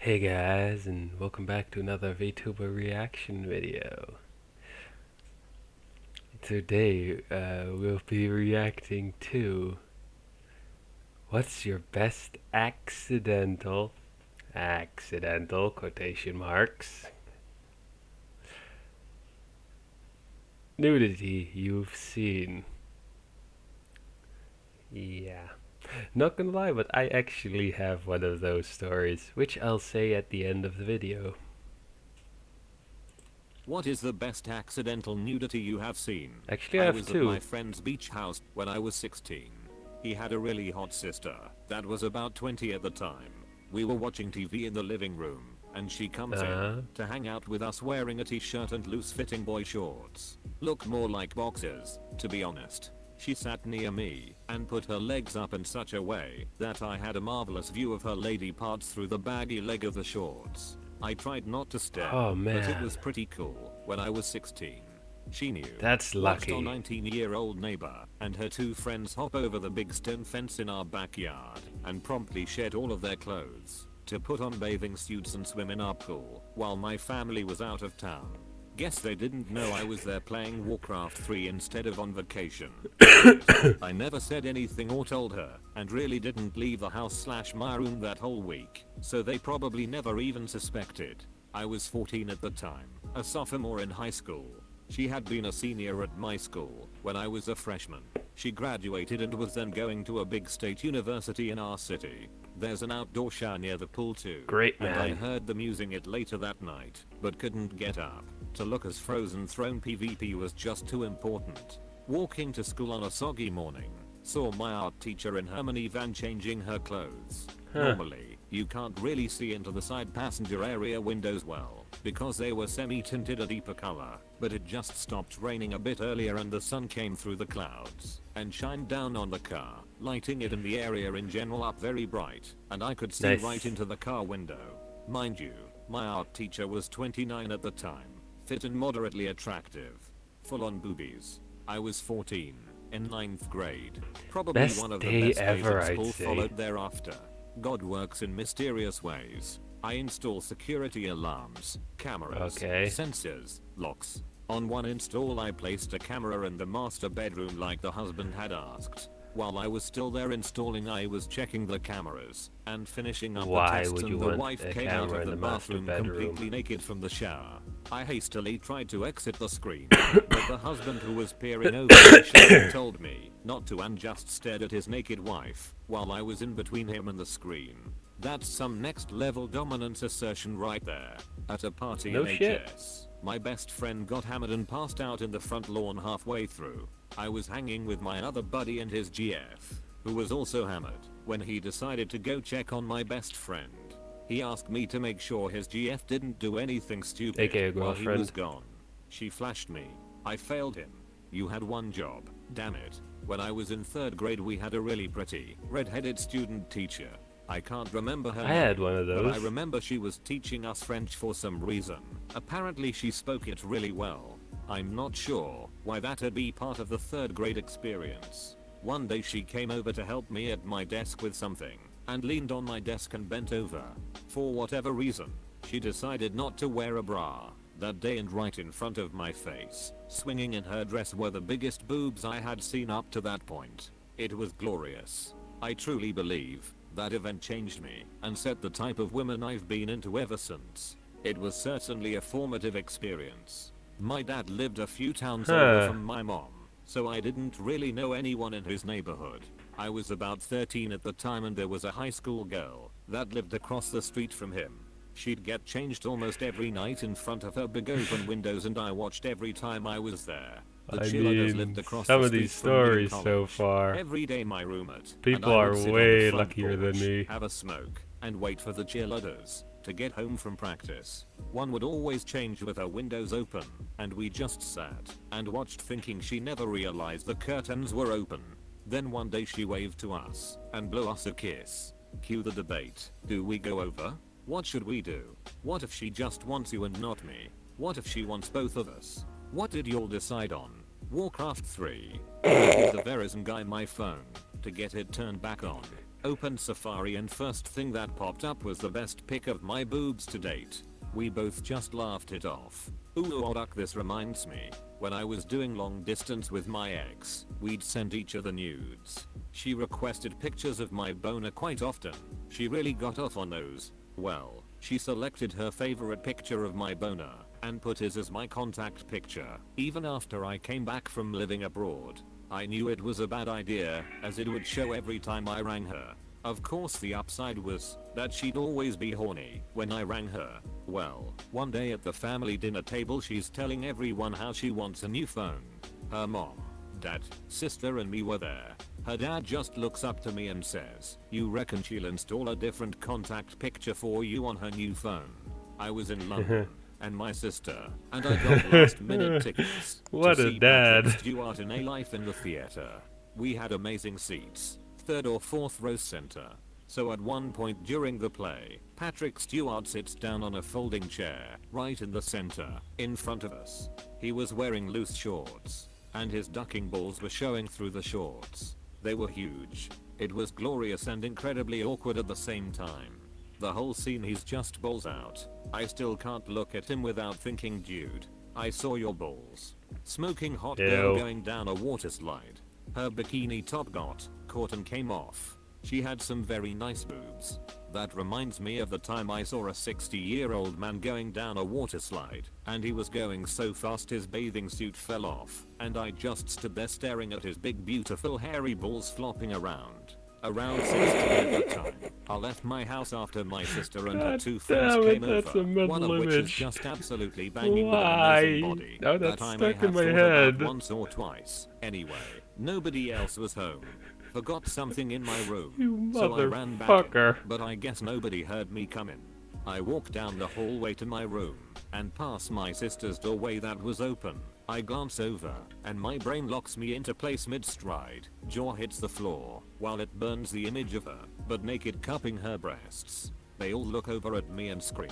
Hey guys, and welcome back to another VTuber reaction video. Today, we'll be reacting to what's your best accidental quotation marks, nudity you've seen. Yeah. Not gonna lie, but I actually have one of those stories, which I'll say at the end of the video. What is the best accidental nudity you have seen? Actually, I I have was at my two. friend's beach house when I was 16. He had a really hot sister that was about 20 at the time. We were watching TV in the living room and she comes in Uh, to hang out with us wearing a t-shirt and loose-fitting boy shorts. Looked more like boxers, to be honest. She sat near me and put her legs up in such a way that I had a marvelous view of her lady parts through the baggy leg of the shorts. I tried not to stare, oh but it man, was pretty cool when I was 16. She knew. that's Watched our lucky. 19-year-old neighbor and her two friends hop over the big stone fence in our backyard and promptly shed all of their clothes to put on bathing suits and swim in our pool while my family was out of town. Guess they didn't know I was there playing Warcraft 3 instead of on vacation. I never said anything or told her, and really didn't leave the house/my room that whole week, so they probably never even suspected. I was 14 at the time, a sophomore in high school. She had been a senior at my school when I was a freshman. She graduated and was then going to a big state university in our city. There's an outdoor shower near the pool too, Great and I man. heard them using it later that night, but couldn't get up to look as Frozen Throne PvP was just too important. Walking to school on a soggy morning, saw my art teacher in her minivan changing her clothes. Huh. Normally, you can't really see into the side passenger area windows well, because they were semi-tinted a deeper color, but it just stopped raining a bit earlier and the sun came through the clouds and shined down on the car, lighting it and the area in general up very bright, and I could see Nice. right into the car window. Mind you, my art teacher was 29 at the time, fit and moderately attractive. Full on boobies. I was 14, in 9th grade. Probably Best one of the day best days ever, at I'd school say. followed thereafter. God works in mysterious ways. I install security alarms, cameras, Okay. sensors, locks. On one install I placed a camera in the master bedroom like the husband had asked. While I was still there installing I was checking the cameras and finishing up the Why tests would you and the want wife a came out camera of in the the master bathroom bedroom? completely naked from the shower. I hastily tried to exit the screen, but the husband who was peering over my shoulder told me not to and just stared at his naked wife while I was in between him and the screen. That's some next level dominance assertion right there. At a party No in shit. HS, my best friend got hammered and passed out in the front lawn halfway through. I was hanging with my other buddy and his GF, who was also hammered, when he decided to go check on my best friend. He asked me to make sure his GF didn't do anything stupid AKA while he was girlfriend. gone. She flashed me. I failed him. You had one job, damn it. When I was in 3rd grade we had a really pretty, red-headed student teacher. I can't remember her I name, had one of but I those. remember she was teaching us French for some reason. Apparently she spoke it really well. I'm not sure why that'd be part of the 3rd grade experience. One day she came over to help me at my desk with something, and leaned on my desk and bent over. For whatever reason, she decided not to wear a bra that day, and right in front of my face, swinging in her dress, were the biggest boobs I had seen up to that point. It was glorious. I truly believe that event changed me and set the type of women I've been into ever since. It was certainly a formative experience. My dad lived a few towns over Huh. from my mom, so I didn't really know anyone in his neighborhood. I was about 13 at the time and there was a high school girl that lived across the street from him. She'd get changed almost every night in front of her big open windows and I watched every time I was there. The I cheerleaders lived mean, across some the of these street from me in stories so college. far, Every day my roommate and people I are would sit on the way front luckier than porch, me. have a smoke, and wait for the cheerleaders to get home from practice. One would always change with her windows open, and we just sat and watched thinking she never realized the curtains were open. Then one day she waved to us and blew us a kiss. Cue the debate. Do we go over? What should we do? What if she just wants you and not me? What if she wants both of us? What did y'all decide on? Warcraft 3. I give the Verizon guy my phone to get it turned back on. Opened Safari and first thing that popped up was the best pic of my boobs to date. We both just laughed it off. Ooh, duck, this reminds me. When I was doing long distance with my ex, we'd send each other nudes. She requested pictures of my boner quite often. She really got off on those. Well, she selected her favorite picture of my boner and put his as my contact picture. Even after I came back from living abroad, I knew it was a bad idea as it would show every time I rang her. Of course the upside was that she'd always be horny when I rang her. Well, one day at the family dinner table she's telling everyone how she wants a new phone. Her mom, dad, sister and me were there. Her dad just looks up to me and says, "You reckon she'll install a different contact picture for you on her new phone?" I was in London and my sister and I got last minute tickets to What a see Patrick dad. Stewart in A Life in the Theatre. We had amazing seats, third or fourth row center. So at one point during the play, Patrick Stewart sits down on a folding chair right in the center, in front of us. He was wearing loose shorts, and his ducking balls were showing through the shorts. They were huge. It was glorious and incredibly awkward at the same time. The whole scene he's just balls out. I still can't look at him without thinking, dude, I saw your balls. Smoking hot girl Ew. going down a water slide. Her bikini top got caught and came off. She had some very nice boobs. That reminds me of the time I saw a 60-year-old man going down a water slide, and he was going so fast his bathing suit fell off, and I just stood there staring at his big beautiful hairy balls flopping around. Around 60 at the time. I left my house after my sister and her God two friends damn it, came that's over, a mental one of which is image. just absolutely banging with an Why? amazing body Oh, that that's I may stuck in have my thought about head. once or twice. Anyway, nobody else was home. Forgot something in my room, You so I ran back in, motherfucker. but I guess nobody heard me come in. I walked down the hallway to my room and past my sister's doorway that was open. I glance over and my brain locks me into place mid-stride. Jaw hits the floor while it burns the image of her, but naked, cupping her breasts. They all look over at me and scream.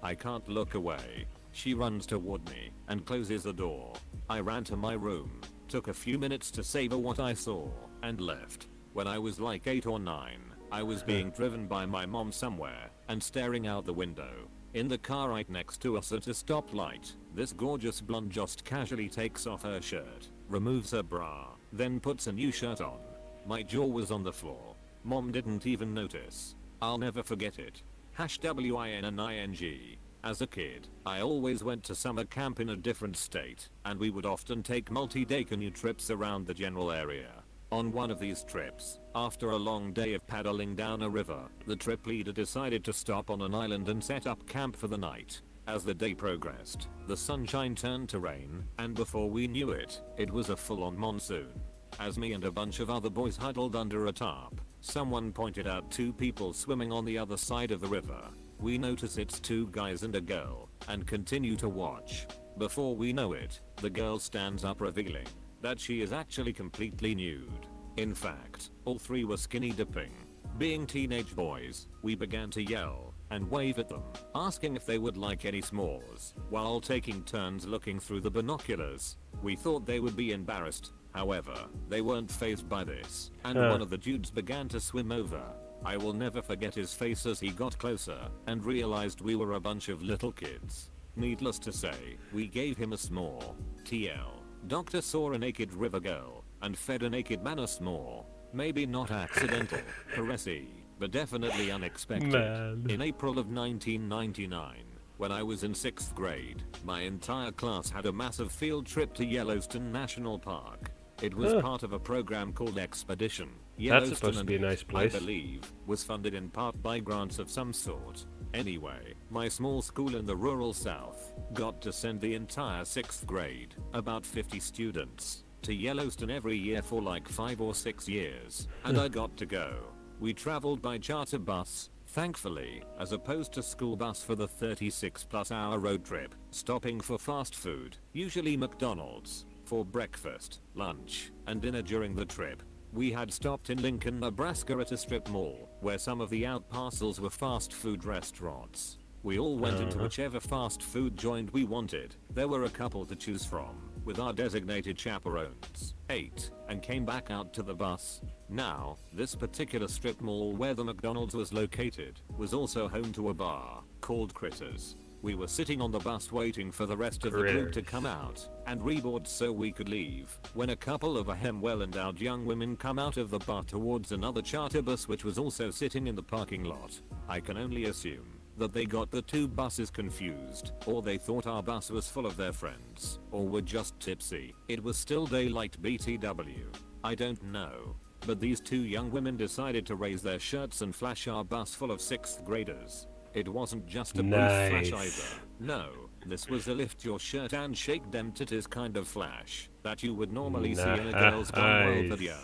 I can't look away. She runs toward me and closes the door. I ran to my room, took a few minutes to savor what I saw, and left. When I was like 8 or 9, I was being driven by my mom somewhere and staring out the window. In the car right next to us at a stoplight, this gorgeous blonde just casually takes off her shirt, removes her bra, then puts a new shirt on. My jaw was on the floor. Mom didn't even notice. I'll never forget it. #WINNING. As a kid, I always went to summer camp in a different state, and we would often take multi-day canoe trips around the general area. On one of these trips, after a long day of paddling down a river, the trip leader decided to stop on an island and set up camp for the night. As the day progressed, the sunshine turned to rain, and before we knew it, it was a full-on monsoon. As me and a bunch of other boys huddled under a tarp, someone pointed out 2 people swimming on the other side of the river. We notice it's 2 guys and a girl, and continue to watch. Before we know it, the girl stands up revealing that she is actually completely nude. In fact, all 3 were skinny dipping. Being teenage boys, we began to yell and wave at them, asking if they would like any s'mores, while taking turns looking through the binoculars. We thought they would be embarrassed, however, they weren't fazed by this, and one of the dudes began to swim over. I will never forget his face as he got closer and realized we were a bunch of little kids. Needless to say, we gave him a s'more. TL. Doctor saw a naked river girl and fed a naked man a s'more. Maybe not accidental, caressy, but definitely unexpected. Man. In April of 1999, when I was in 6th grade, my entire class had a massive field trip to Yellowstone National Park. It was part of a program called Expedition That's supposed to and be a nice place. I believe, was funded in part by grants of some sort. Anyway, my small school in the rural south got to send the entire 6th grade, about 50 students, to Yellowstone every year for like 5 or 6 years, and I got to go. We traveled by charter bus, thankfully, as opposed to school bus for the 36-plus-hour road trip, stopping for fast food, usually McDonald's, for breakfast, lunch, and dinner during the trip. We had stopped in Lincoln, Nebraska at a strip mall, where some of the out parcels were fast food restaurants. We all went into whichever fast food joint we wanted. There were a couple to choose from. with our designated chaperones, ate, and came back out to the bus. Now, this particular strip mall where the McDonald's was located was also home to a bar called Critters. We were sitting on the bus waiting for the rest of the group to come Critters. out and reboard so we could leave when a couple of ahem well-endowed young women come out of the bar towards another charter bus which was also sitting in the parking lot. I can only assume that they got the two buses confused, or they thought our bus was full of their friends, or were just tipsy. It was still daylight BTW. I don't know. But these two young women decided to raise their shirts and flash our bus full of 6th graders. It wasn't just a brief flash either. Nice. No, this was a lift your shirt and shake them titties kind of flash that you would normally see in a Girls Gone Wild Nice. video.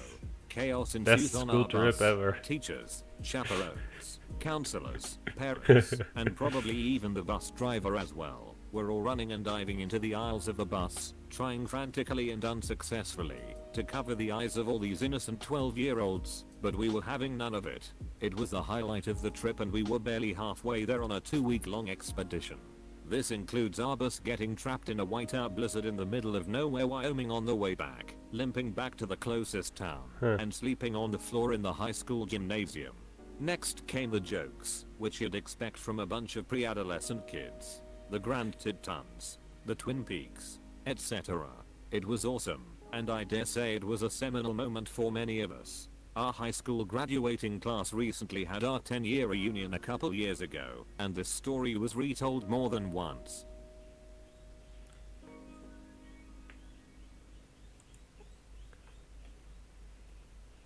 Chaos Best ensues on school our trip bus. ever. Teachers, chaperones, counselors, parents, and probably even the bus driver as well were all running and diving into the aisles of the bus, trying frantically and unsuccessfully to cover the eyes of all these innocent 12-year-olds, but we were having none of it. It was the highlight of the trip and we were barely halfway there on a 2-week-long expedition. This includes our bus getting trapped in a whiteout blizzard in the middle of nowhere, Wyoming on the way back, limping back to the closest town, Huh. and sleeping on the floor in the high school gymnasium. Next came the jokes, which you'd expect from a bunch of pre-adolescent kids. The Grand Tetons, the Twin Peaks, etc. It was awesome, and I dare say it was a seminal moment for many of us. Our high school graduating class recently had our 10-year reunion a couple years ago, and this story was retold more than once.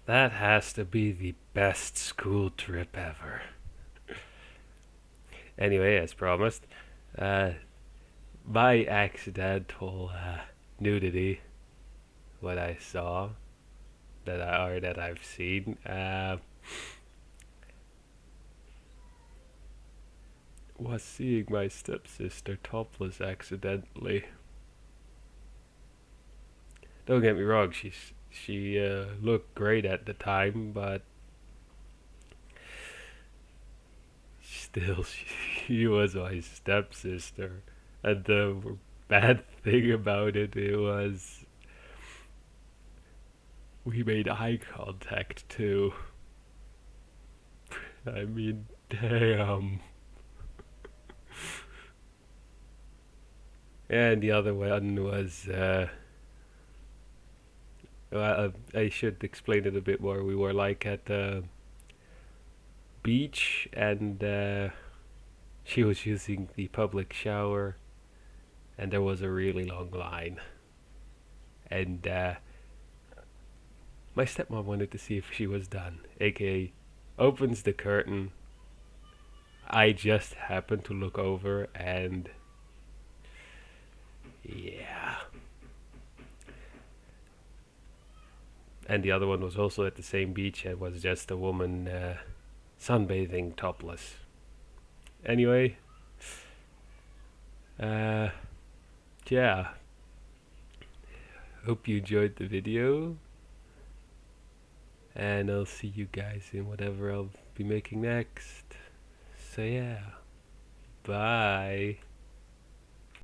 That has to be the best school trip ever. Anyway, as promised, uh, my accidental nudity, what I saw, that I've seen, was seeing my stepsister topless accidentally. Don't get me wrong, she looked great at the time, but still, she was my stepsister. And the bad thing about it, it was we made eye contact too. I mean, damn. And the other one was, well, I should explain it a bit more. We were like at the beach, and she was using the public shower, and there was a really long line. And my stepmom wanted to see if she was done, aka opens the curtain. I just happened to look over, and yeah. And the other one was also at the same beach and was just a woman sunbathing topless. Anyway, uh, yeah. Hope you enjoyed the video, and I'll see you guys in whatever I'll be making next. So yeah, bye.